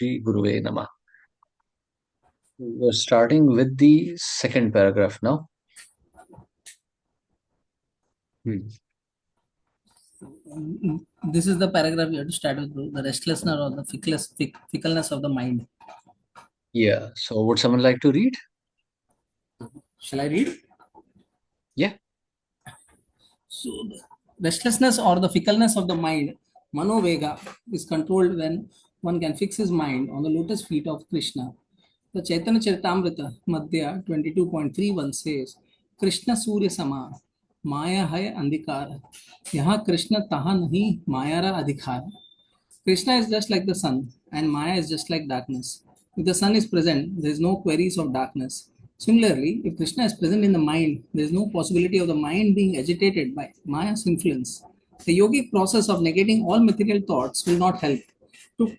Shri Guruve Namah. We're starting with the second paragraph now. This is the paragraph you have to start with, the restlessness or the fickleness of the mind. Yeah, so would someone like to read? Shall I read? Yeah. So, the restlessness or the fickleness of the mind, Manovega, is controlled when one can fix his mind on the lotus feet of Krishna. The Chaitanya Charitamrita, Madhya 22.31 says, Krishna Surya Sama, Maya hai andhikar. Yaha Krishna taha nahi, Mayara adhikar. Krishna is just like the sun, and Maya is just like darkness. If the sun is present, there is no queries of darkness. Similarly, if Krishna is present in the mind, there is no possibility of the mind being agitated by Maya's influence. The yogic process of negating all material thoughts will not help. To,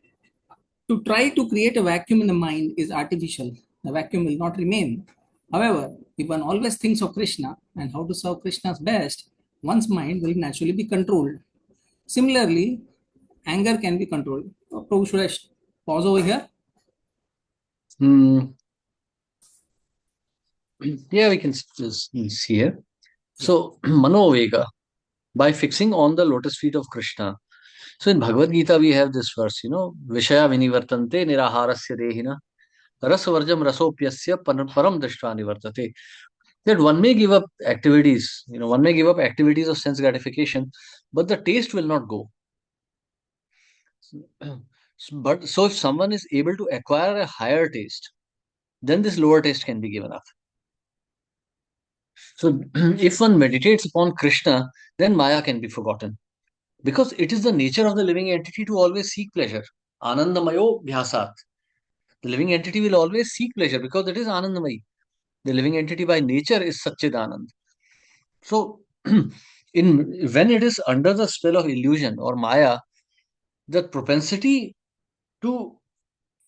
to try to create a vacuum in the mind is artificial. The vacuum will not remain. However, if one always thinks of Krishna and how to serve Krishna's best, one's mind will naturally be controlled. Similarly, anger can be controlled. Prabhu, should I pause over here? Yeah, we can see here. So, Manovega, by fixing on the lotus feet of Krishna. So, in Bhagavad Gita, we have this verse, Vishaya vinivartante niraharasya dehina rasvarjam rasopyasya param drishtva nivartate. That one may give up activities, one may give up activities of sense gratification, but the taste will not go. But so if someone is able to acquire a higher taste, then this lower taste can be given up. So if one meditates upon Krishna, then Maya can be forgotten. Because it is the nature of the living entity to always seek pleasure. Anandamayo bhyasat. The living entity will always seek pleasure because it is Anandamayi. The living entity by nature is Satchidanand. So when it is under the spell of illusion or Maya, the propensity to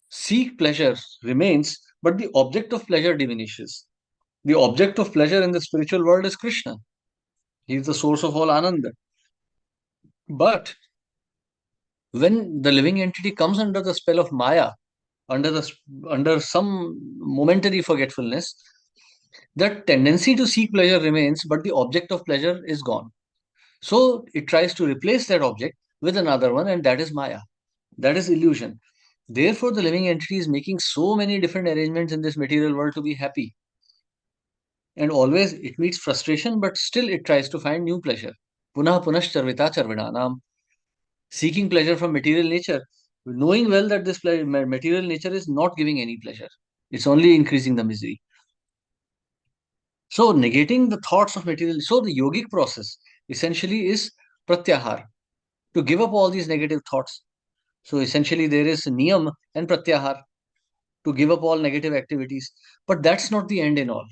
seek pleasure remains, but the object of pleasure diminishes. The object of pleasure in the spiritual world is Krishna. He is the source of all Ananda. But when the living entity comes under the spell of Maya, under some momentary forgetfulness, that tendency to seek pleasure remains, but the object of pleasure is gone. So it tries to replace that object with another one, and that is Maya. That is illusion. Therefore, the living entity is making so many different arrangements in this material world to be happy. And always it meets frustration, but still it tries to find new pleasure. Punah punascharvita charvinanam. Seeking pleasure from material nature, knowing well that this material nature is not giving any pleasure. It's only increasing the misery. So negating the thoughts of material. So the yogic process essentially is pratyahar, to give up all these negative thoughts. So essentially there is niyam and pratyahar, to give up all negative activities. But that's not the end in all.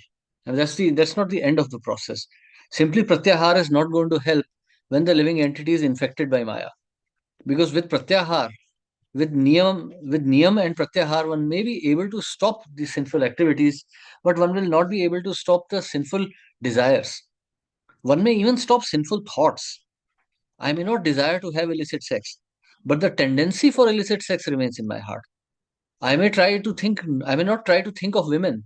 And that's not the end of the process. Simply pratyahar is not going to help when the living entity is infected by Maya. Because with pratyahar, with niyam and pratyahar, one may be able to stop the sinful activities, but one will not be able to stop the sinful desires. One may even stop sinful thoughts. I may not desire to have illicit sex, but the tendency for illicit sex remains in my heart. I may not try to think of women,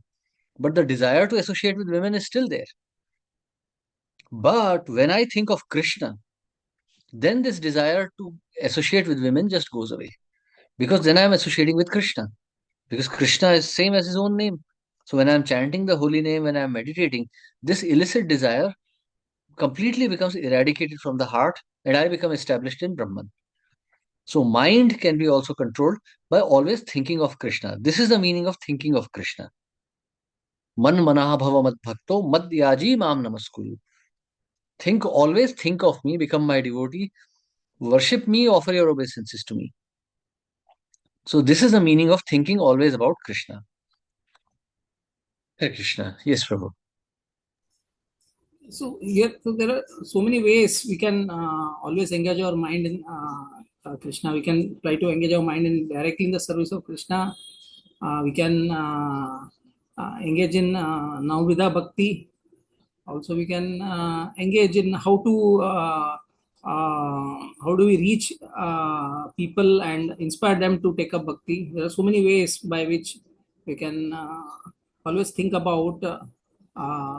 but the desire to associate with women is still there. But when I think of Krishna, then this desire to associate with women just goes away. Because then I am associating with Krishna. Because Krishna is same as his own name. So when I am chanting the holy name, when I am meditating, this illicit desire completely becomes eradicated from the heart and I become established in Brahman. So mind can be also controlled by always thinking of Krishna. This is the meaning of thinking of Krishna. Man manaha bhava mad bhakto mad yaji mam namaskuru. Always think of me, become my devotee, worship me, offer your obeisances to me. So this is the meaning of thinking always about Krishna. Hare Krishna. Yes, Prabhu. So here, so there are so many ways we can always engage our mind in Krishna. We can try to engage our mind in directly in the service of Krishna. We can engage in Navvidha Bhakti. Also, we can engage in how to how do we reach people and inspire them to take up bhakti? There are so many ways by which we can always think about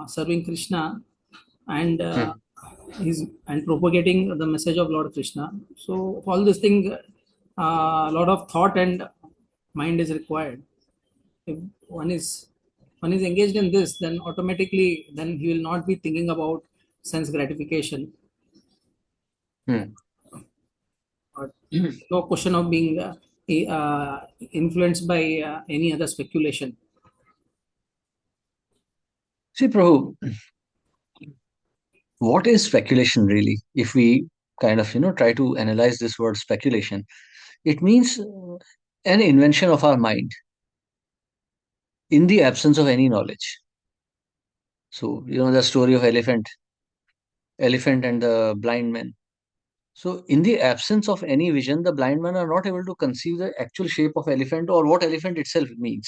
serving Krishna and Hmm. his and propagating the message of Lord Krishna. So all this thing, a lot of thought and mind is required. If one is engaged in this, then automatically then he will not be thinking about sense gratification, Hmm. or no question of being influenced by any other speculation. See, Prabhu, what is speculation really? If we kind of, try to analyze this word speculation, it means an invention of our mind in the absence of any knowledge. So, the story of elephant and the blind man. So, in the absence of any vision, the blind men are not able to conceive the actual shape of elephant or what elephant itself means.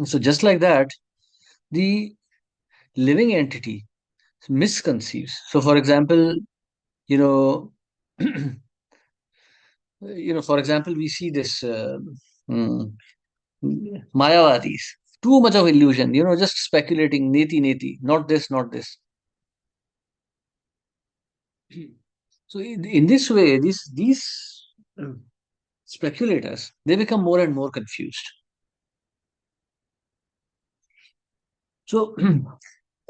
So, just like that, the living entity misconceives. So, for example, you know, for example, we see this mm, Mayavadis. Too much of illusion, just speculating, neti neti, not this, not this. So, in this way, these uh, speculators, they become more and more confused. So,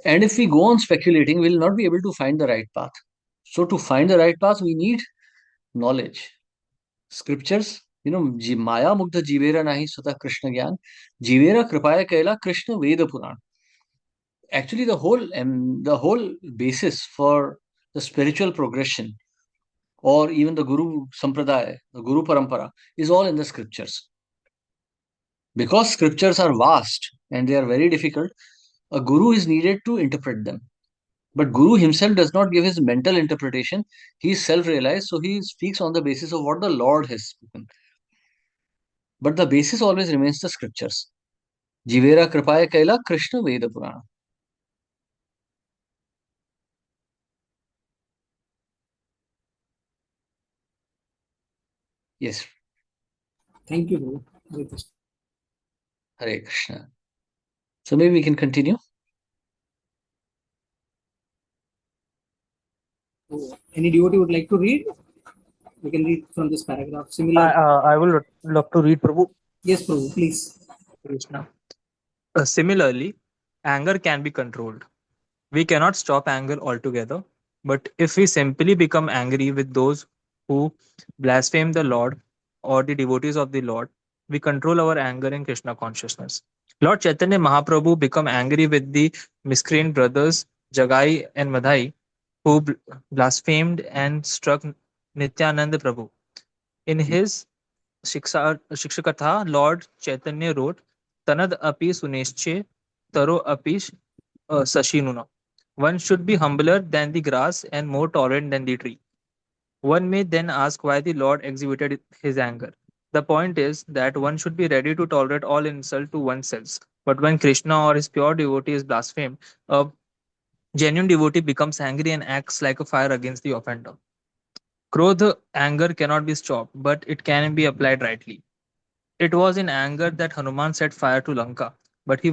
and if we go on speculating, we'll not be able to find the right path. So, to find the right path, we need knowledge. Scriptures, Maya Mugdha Jivera Nahi Sutta Krishna Gyan, Jivera Kripaya Kaila Krishna Veda Puran. Actually, the whole basis for the spiritual progression or even the Guru Sampradaya, the Guru Parampara, is all in the scriptures. Because scriptures are vast and they are very difficult, a guru is needed to interpret them. But Guru himself does not give his mental interpretation. He is self-realized, so he speaks on the basis of what the Lord has spoken. But the basis always remains the scriptures. Jivera Kripaya Kaila Krishna Veda Purana. Yes, Thank you, Guru. Hare Krishna. Hare Krishna. So maybe we can continue. So, any devotee would like to read? We can read from this paragraph. Similar. I will love to read Prabhu Yes, Prabhu, please. Krishna. Similarly, anger can be controlled. We cannot stop anger altogether, but if we simply become angry with those who blaspheme the Lord or the devotees of the Lord, we control our anger in Krishna consciousness. Lord Chaitanya Mahaprabhu become angry with the miscreant brothers Jagai and Madhai who blasphemed and struck Nityananda Prabhu. In his शिक्षकथा Lord Chaitanya wrote, Tanad api sunesche taro api sashinuna. One should be humbler than the grass and more tolerant than the tree. One may then ask why the Lord exhibited his anger. The point is that one should be ready to tolerate all insult to oneself. But when Krishna or his pure devotee is blasphemed, a genuine devotee becomes angry and acts like a fire against the offender. Krodha, anger cannot be stopped, but it can be applied rightly. It was in anger that Hanuman set fire to Lanka, but he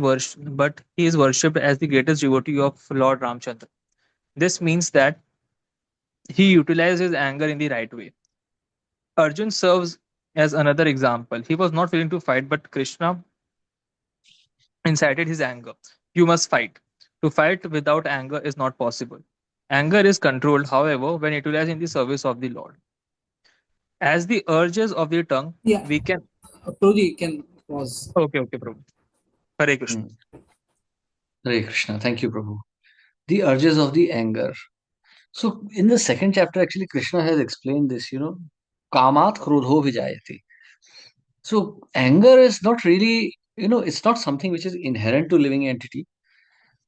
is worshipped as the greatest devotee of Lord Ramchandra. This means that he utilized his anger in the right way. Arjun serves as another example. He was not willing to fight, but Krishna incited his anger. You must fight. To fight without anger is not possible. Anger is controlled, however, when utilized in the service of the Lord. As the urges of the tongue, Yeah, we can. Prabhuji can pause. Okay, okay, Prabhu. Hare Krishna. Hmm. Hare Krishna. Thank you, Prabhu. The urges of the anger. So in the second chapter, actually, Krishna has explained this, Kamat Krodho Vijayate. So anger is not really, it's not something which is inherent to living entity,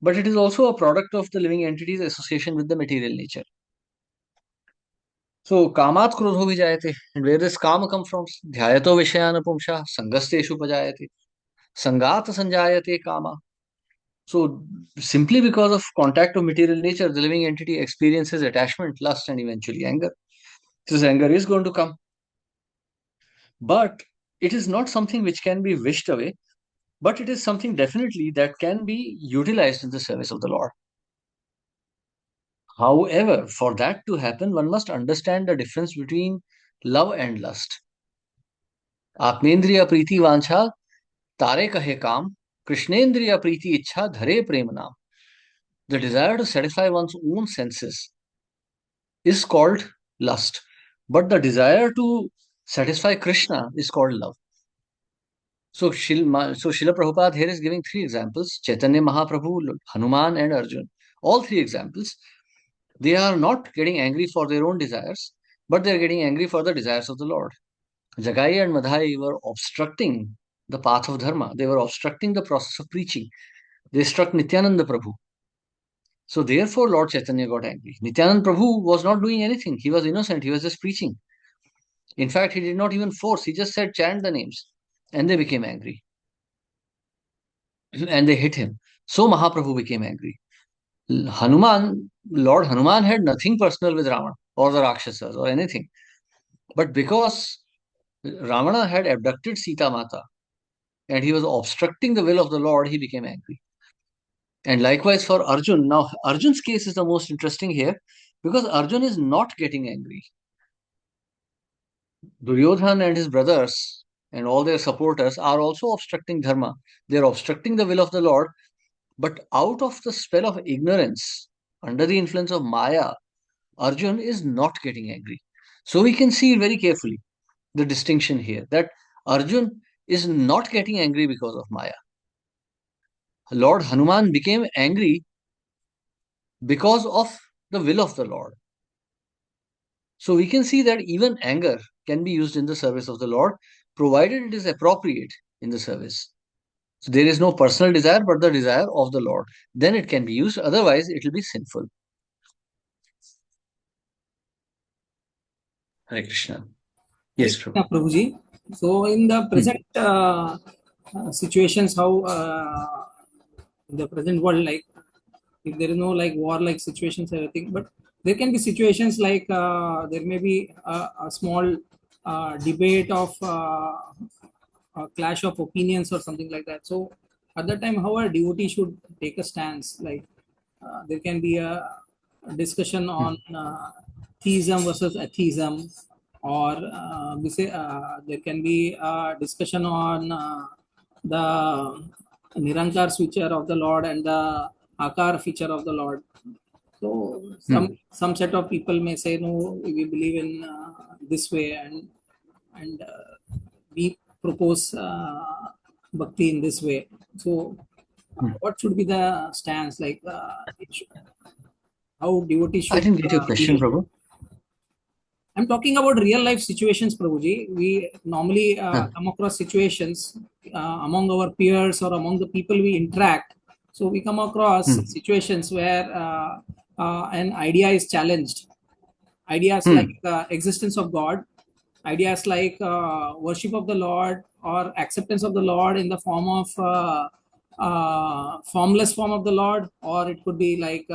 but it is also a product of the living entity's association with the material nature. So Kamat Krodho Vijayate. And where does Kama come from? Dhyayato Vishayana Pumsha, Sangasteshu Pajayate, Sangat Sanjayate Kama. So, simply because of contact of material nature, the living entity experiences attachment, lust, and eventually anger. This anger is going to come. But it is not something which can be wished away, but it is something definitely that can be utilized in the service of the Lord. However, for that to happen, one must understand the difference between love and lust. आत्मेंद्रिय प्रीति वांछा तारे कहे काम कृष्णेंद्रिय प्रीति इच्छा धरे प्रेम नाम. The desire to satisfy one's own senses is called lust, but the desire to satisfy Krishna is called love. So Srila Prabhupada here is giving three examples: Chaitanya Mahaprabhu, Hanuman, and Arjun. All three examples, they are not getting angry for their own desires, but they are getting angry for the desires of the Lord. Jagai and Madhai were obstructing the path of dharma. They were obstructing the process of preaching. They struck Nityananda Prabhu. So therefore Lord Chaitanya got angry. Nityananda Prabhu was not doing anything. He was innocent. He was just preaching. In fact, he did not even force. He just said chant the names. And they became angry. And they hit him. So Mahaprabhu became angry. Lord Hanuman had nothing personal with Ravana or the Rakshasas or anything. But because Ravana had abducted Sita Mata and he was obstructing the will of the Lord, he became angry. And likewise for Arjun. Now, Arjun's case is the most interesting here because Arjun is not getting angry. Duryodhan and his brothers and all their supporters are also obstructing dharma. They are obstructing the will of the Lord. But out of the spell of ignorance, under the influence of Maya, Arjun is not getting angry. So we can see very carefully the distinction here that Arjun is not getting angry because of Maya. Lord Hanuman became angry because of the will of the Lord. So we can see that even anger can be used in the service of the Lord, provided it is appropriate in the service. So there is no personal desire, but the desire of the Lord. Then it can be used, otherwise, it will be sinful. Hare Krishna. Yes, Prabhu. Yeah, Prabhuji. So in the Hmm. present situations, how in the present world, like if there is no like war like situations, everything, but there can be situations like there may be a small debate of a clash of opinions or something like that. So at that time, how a devotee should take a stance, like there can be a discussion on Hmm. theism versus atheism, or we say there can be a discussion on the Nirankar feature of the Lord and the Akar feature of the Lord. So Hmm. some set of people may say no, we believe in this way, and we propose bhakti in this way. So Hmm. what should be the stance, like how devotees I should didn't get your question, behave? Prabhu. I'm talking about real life situations, Prabhuji. We normally Huh. come across situations among our peers or among the people we interact. So we come across Hmm. situations where an idea is challenged. Ideas like Hmm. existence of God, ideas like worship of the Lord or acceptance of the Lord in the form of formless form of the Lord, or it could be like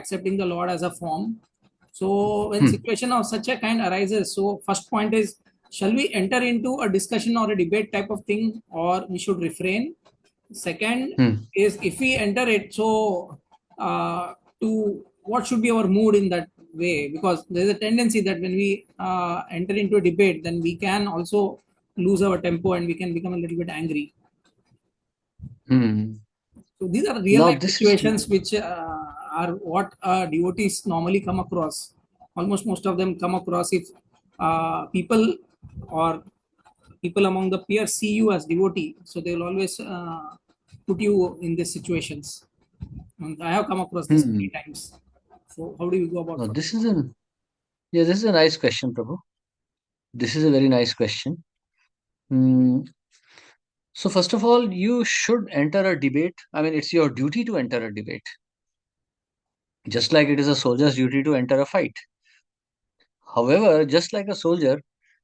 accepting the Lord as a form. So when Hmm. situation of such a kind arises, so first point is, shall we enter into a discussion or a debate type of thing, or we should refrain? Second Hmm. is, if we enter it, so to what should be our mood in that way? Because there's a tendency that when we enter into a debate, then we can also lose our tempo and we can become a little bit angry. Hmm. So these are real Now life this is situations which are what devotees normally come across. Almost most of them come across if people or people among the peers see you as devotee, so they will always put you in these situations. And I have come across this many hmm. times. So how do you go about Now for this is a this is a nice question, Prabhu. This is a very nice question. Hmm. So first of all, you should enter a debate. I mean, it's your duty to enter a debate, just like it is a soldier's duty to enter a fight. However, just like a soldier,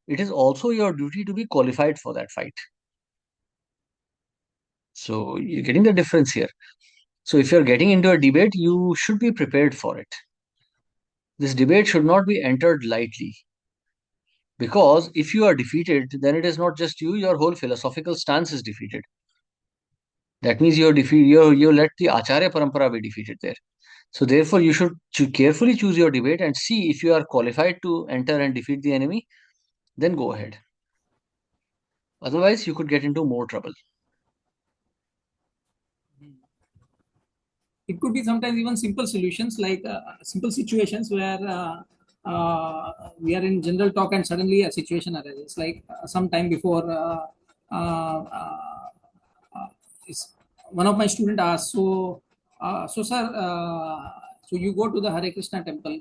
it is also your duty to be qualified for that fight. So you're getting the difference here. So if you're getting into a debate, you should be prepared for it. This debate should not be entered lightly. Because if you are defeated, then it is not just you, your whole philosophical stance is defeated. That means you let the Acharya Parampara be defeated there. So therefore, you should carefully choose your debate and see if you are qualified to enter and defeat the enemy, then go ahead. Otherwise, you could get into more trouble. It could be sometimes even simple solutions, like simple situations where we are in general talk and suddenly a situation arises, like some time before is one of my student asked, so sir, so you go to the Hare Krishna temple?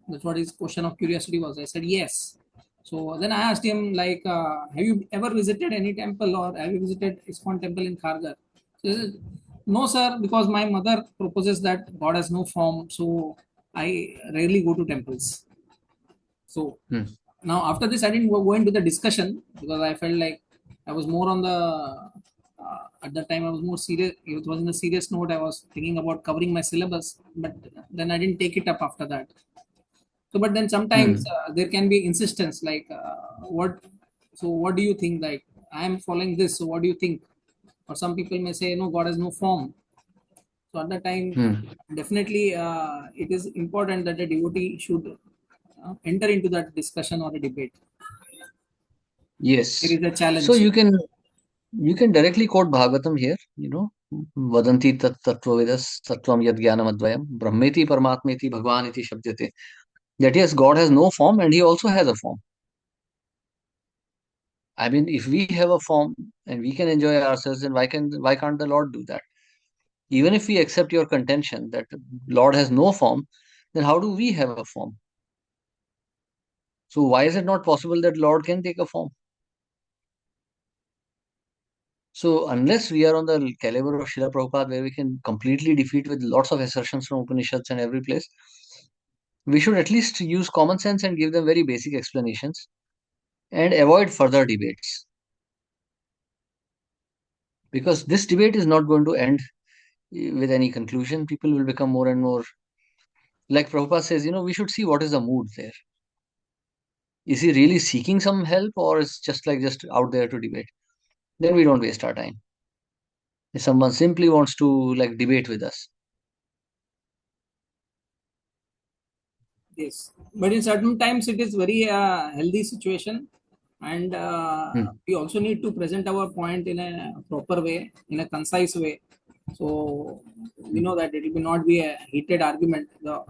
That's what his question of curiosity was. I said yes. So then I asked him, like, have you ever visited any temple, or have you visited ISKCON temple in Khargar? So he said, no, sir, because my mother proposes that God has no form, so I rarely go to temples. So Hmm. now after this, I didn't go into the discussion because I felt like I was more on the at that time I was more serious. It was in a serious note. I was thinking about covering my syllabus, but then I didn't take it up after that. So, but then sometimes Hmm. there can be insistence, like what. So, what do you think? Like, I am following this. So, what do you think? Or some people may say, no, God has no form. So, at that time, Hmm. definitely, it is important that a devotee should enter into that discussion or a debate. There Yes. is a So challenge. you can directly quote Bhagavatam here, Vadanti tat tattvavidas tattvam yad jnanam advayam brahmeti paramatmeti bhagwan iti shabdyate. That yes, God has no form and he also has a form. I mean, if we have a form and we can enjoy ourselves, then why can't the Lord do that? Even if we accept your contention that Lord has no form, then how do we have a form? So why is it not possible that Lord can take a form? So unless we are on the caliber of Srila Prabhupada, where we can completely defeat with lots of assertions from Upanishads and every place, we should at least use common sense and give them very basic explanations and avoid further debates. Because this debate is not going to end with any conclusion. People will become more and more, like Prabhupada says, we should see what is the mood there. Is he really seeking some help, or is just out there to debate? Then we don't waste our time. If someone simply wants to like debate with us. Yes, but in certain times it is very healthy situation, and Hmm. we also need to present our point in a proper way, in a concise way. So we Hmm. know that it will not be a heated argument. The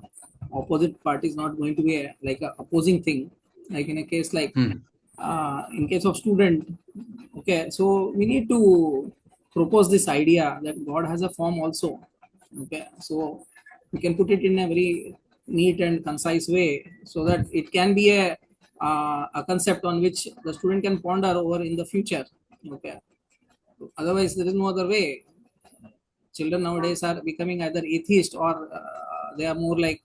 opposite party is not going to be like a opposing thing. Like in a case like Hmm. in case of student, okay. So we need to propose this idea that God has a form also. Okay, so we can put it in a very neat and concise way so that it can be a concept on which the student can ponder over in the future. Okay, otherwise there is no other way. Children nowadays are becoming either atheist or they are more like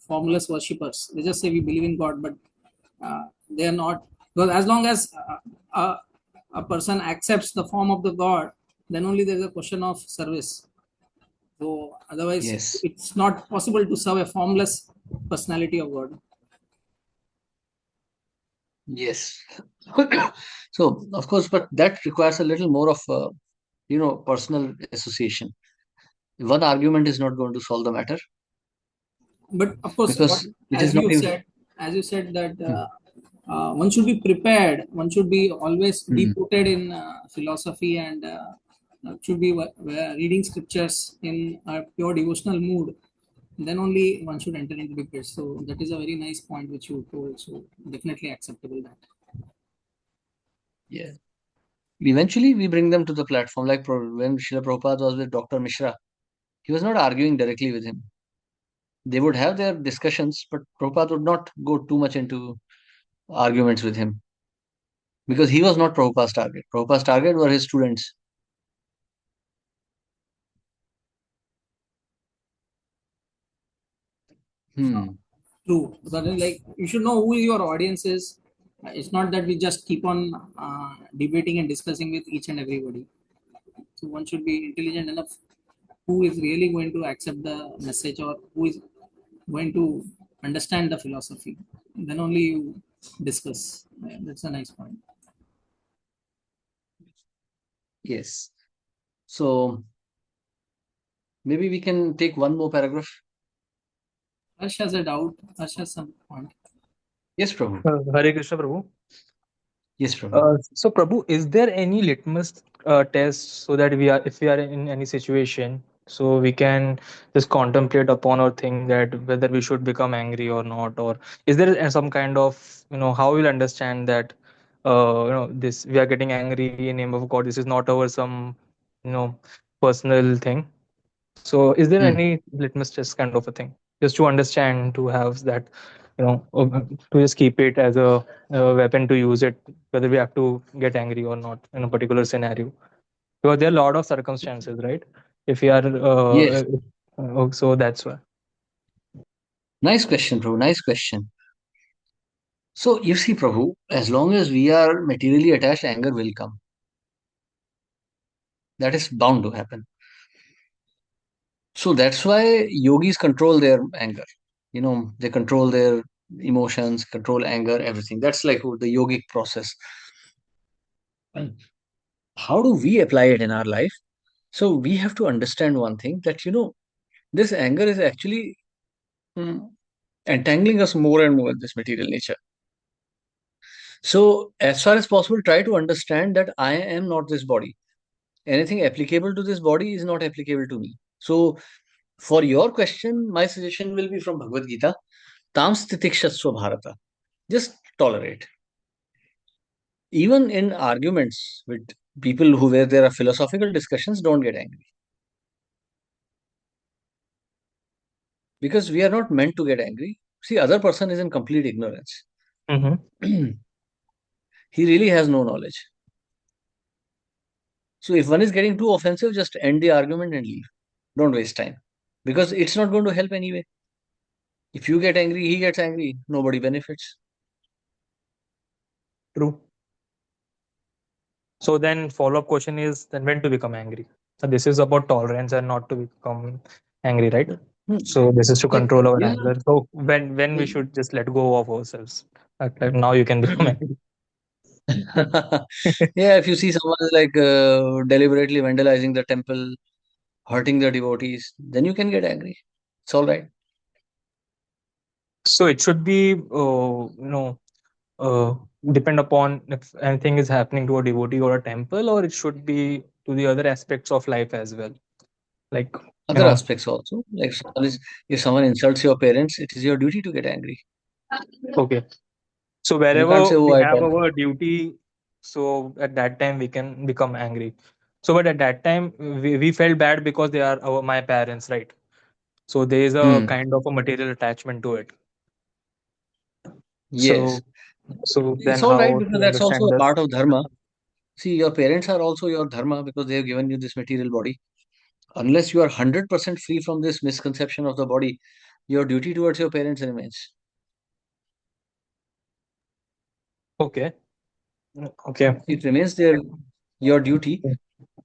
formless worshippers. They just say we believe in God, but they are not, because as long as a person accepts the form of the God, then only there is a question of service. So otherwise Yes. it's not possible to serve a formless personality of God. Yes. So, of course, but that requires a little more of, personal association. One argument is not going to solve the matter But of course, what, because it is as not you even. said, that Hmm. one should be prepared, one should be always Hmm. deep rooted in philosophy, and should be reading scriptures in a pure devotional mood. Then only one should enter into debate. So that is a very nice point which you told. So definitely acceptable that. Yeah. Eventually, we bring them to the platform. Like when Srila Prabhupada was with Dr. Mishra, he was not arguing directly with him. They would have their discussions, but Prabhupada would not go too much into arguments with him because he was not Prabhupada's target. Prabhupada's target were his students. Hmm. True. But then, like, you should know who your audience is. It's not that we just keep on debating and discussing with each and everybody. So one should be intelligent enough who is really going to accept the message or who is going to understand the philosophy. Then only you discuss. Yeah, that's a nice point. Yes. So maybe we can take one more paragraph. Harsh has a doubt. Harsh has some point. Yes, Prabhu. Hare Krishna, Prabhu. Yes, Prabhu. So, Prabhu, is there any litmus test so that we are, if we are in any situation, so we can just contemplate upon or think that whether we should become angry or not, or is there some kind of, how we'll understand that, this we are getting angry in name of God. This is not our some, you know, personal thing. So, is there Hmm. any litmus test kind of a thing, just to understand, to have that, to just keep it as a weapon to use it, whether we have to get angry or not in a particular scenario? Because there are a lot of circumstances, right? If we are, Yes. so that's why. Nice question, Prabhu. Nice question. So you see, Prabhu, as long as we are materially attached, anger will come. That is bound to happen. So that's why yogis control their anger. They control their emotions, control anger, everything. That's like the yogic process. How do we apply it in our life? So we have to understand one thing, that this anger is actually mm, entangling us more and more in this material nature. So as far as possible, try to understand that I am not this body. Anything applicable to this body is not applicable to me. So for your question, my suggestion will be from Bhagavad Gita: Tam stitikshasva bharata. Just tolerate. Even in arguments with people where there are philosophical discussions, don't get angry, because we are not meant to get angry. See, other person is in complete ignorance. Mm-hmm. He really has no knowledge. So if one is getting too offensive, just end the argument and leave. Don't waste time, because it's not going to help anyway. If you get angry, he gets angry. Nobody benefits. True. So then follow-up question is then when to become angry. So this is about tolerance and not to become angry, right? Hmm. So this is to Like, control our yeah, anger. So when we like, should just let go of ourselves. Like now you can become angry. yeah. If you see someone like deliberately vandalizing the temple, hurting the devotees, then you can get angry. It's all right. So it should be uh, depend upon if anything is happening to a devotee or a temple, or it should be to the other aspects of life as well. Like, you Other know, aspects also, like if someone insults your parents, it is your duty to get angry. okay. So You can't wherever say, "Oh, we I have tolerated." our duty, so at that time we can become angry. So, but at that time we felt bad because they are my parents, right? So there is a Hmm. kind of a material attachment to it. Yes, So, so it's then all right, how because to that's also understand a this? part of dharma. See, your parents are also your dharma, because they have given you this material body. Unless you are 100% free from this misconception of the body, your duty towards your parents remains. Okay, okay, It remains there, your duty,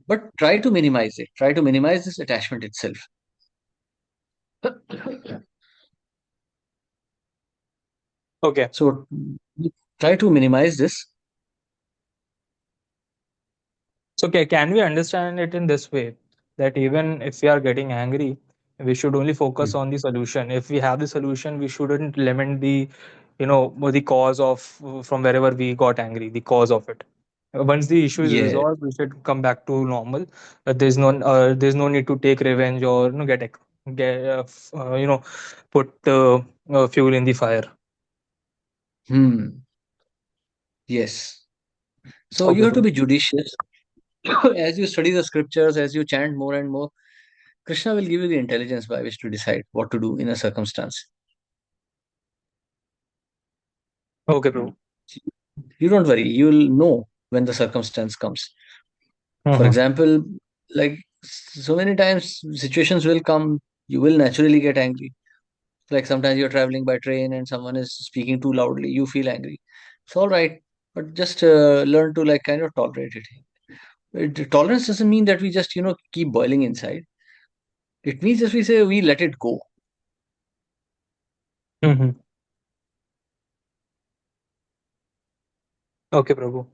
but try to minimize it. Try to minimize this attachment itself. okay. So try to minimize this. So, can we understand it in this way that even if we are getting angry, we should only focus Hmm. on the solution. If we have the solution, we shouldn't lament the, the cause of from wherever we got angry, the cause of it. Once the issue is Yes. resolved, we should come back to normal. There's no need to take revenge or get put fuel in the fire. Hmm. Yes. So you Okay, have to bro. be judicious. As you study the scriptures, as you chant more and more, Krishna will give you the intelligence by which to decide what to do in a circumstance. Okay, bro. You don't worry, you will know when the circumstance comes. For Mm-hmm. example, like, so many times situations will come, you will naturally get angry. Like sometimes you're traveling by train and someone is speaking too loudly, you feel angry. It's all right, but just learn to like kind of tolerate it. Tolerance doesn't mean that we just keep boiling inside. It means just we say we let it go. Mhm. Okay, Prabhu.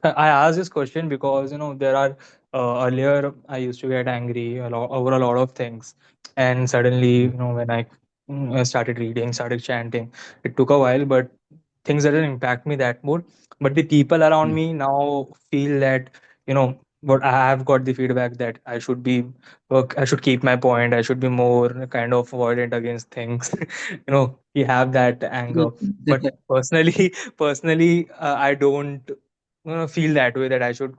I asked this question because there are earlier I used to get angry over a lot of things, and suddenly when I started reading, started chanting, it took a while, but things didn't impact me that much. But the people around Hmm. me now feel that what I have got the feedback that I should keep my point. I should be more kind of avoidant against things. You have that anger, but personally, I don't feel that way that I should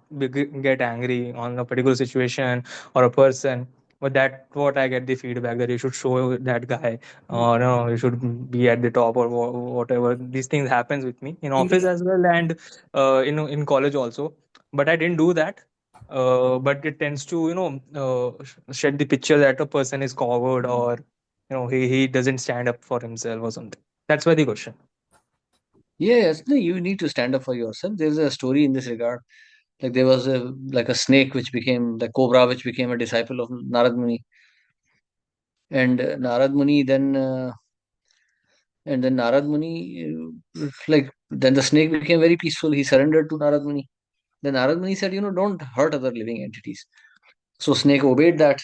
get angry on a particular situation or a person. But that what I get the feedback that you should show that guy, or no, you should be at the top, or whatever. These things happens with me in office Even as well, and in college also. But I didn't do that. But it tends to shed the picture that a person is coward, or he doesn't stand up for himself or something. That's why the question. Yes, no, you need to stand up for yourself. There's a story in this regard. Like there was a snake which became the cobra, which became a disciple of Narad Muni, and Narad Muni then Narad Muni then the snake became very peaceful. He surrendered to Narad Muni. Then Narad Muni said, don't hurt other living entities. So snake obeyed that.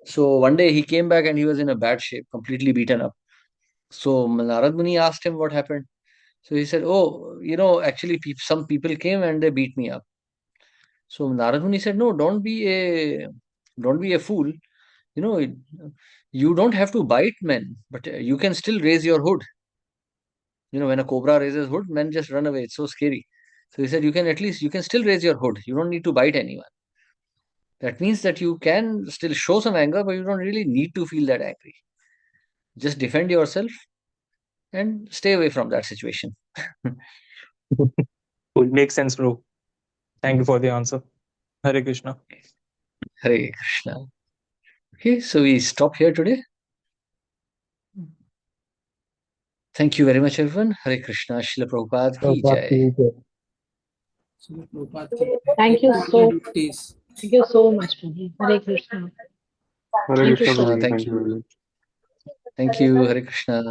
So one day he came back and he was in a bad shape, completely beaten up. So Narad Muni asked him what happened. So he said, "Oh, actually, some people came and they beat me up." So Narad Muni said, "No, don't be a fool. You know, it- you don't have to bite men, but you can still raise your hood. When a cobra raises hood, men just run away. It's so scary." So he said, you can still raise your hood. You don't need to bite anyone. That means that you can still show some anger, but you don't really need to feel that angry. Just defend yourself and stay away from that situation. Cool. Makes sense, bro. Thank you for the answer. Hare Krishna. Hare Krishna. Okay, so we stop here today. Thank you very much, everyone. Hare Krishna. Srila Prabhupada So, ki back to jai. you, sir. Srila Prabhupada ki Thank you all so devotees. thank you so much, Prabhu. Hare Krishna. Hare Thank you Krishna so Krishna. much. Prabhuji, Thank thank you you. very much. Thank you. Hare Krishna.